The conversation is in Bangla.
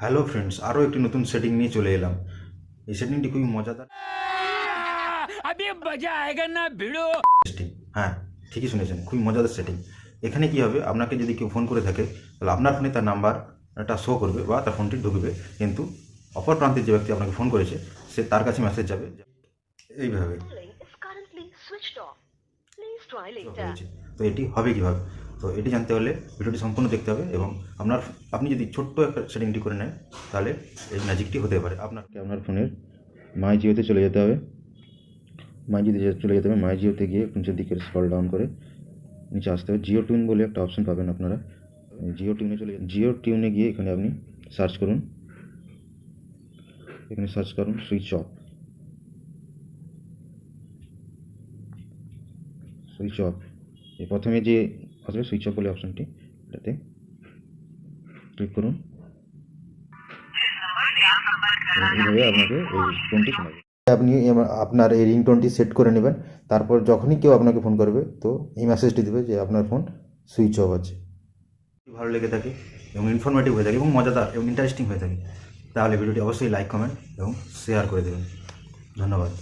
হ্যালো ফ্রেন্ডস, আরও একটি নতুন সেটিং নিয়ে চলে এলাম। এই সেটিংটি খুবই মজাদার। अभी मजा आएगा ना भिड़ो। সেটিং, হ্যাঁ, ঠিকই শুনেছেন, খুবই মজাদার সেটিং। এখানে কি হবে, আপনাকে যদি কেউ ফোন করে থাকে তাহলে আপনার ফোনে তার নাম্বারটা শো করবে বা তার ফোনটি ঢুকবে, কিন্তু অপর প্রান্তের যে ব্যক্তি আপনাকে ফোন করেছে সে তার কাছে মেসেজ যাবে এইভাবে হয়েছে। তো এটি হবে কীভাবে? তো এটি জানতে হলে ভিডিওটি সম্পূর্ণ দেখতে হবে এবং আপনি যদি ছোট্ট একটা সেটিংটি করে নেন তাহলে এই ম্যাজিকটি হতে পারে। আপনার ফোনের মাই জিওতে চলে যেতে হবে। মাই জিওতে গিয়ে নিচের দিকে স্ক্রল ডাউন করে নিচে আসতে হবে। জিও টিউন বলে একটা অপশন পাবেন আপনারা। জিও টিউনে গিয়ে এখানে আপনি সার্চ করুন। Switch off. প্রথমে যে আসবে সুইচ অফ বলে অপশনটি, এটাতে ক্লিক করুন। এইভাবে আপনাকে এই টোনটি শোনাবে। আপনি আপনার এই রিংটোনটি সেট করে নেবেন। তারপর যখনই কেউ আপনাকে ফোন করবে তো এই মেসেজটি দেবে যে আপনার ফোন সুইচ অফ আছে। ভালো লেগে থাকে এবং ইনফরমেটিভ হয়ে থাকে এবং মজাদার এবং ইন্টারেস্টিং হয়ে থাকে তাহলে ভিডিওটি অবশ্যই লাইক, কমেন্ট এবং শেয়ার করে দেবেন। ধন্যবাদ।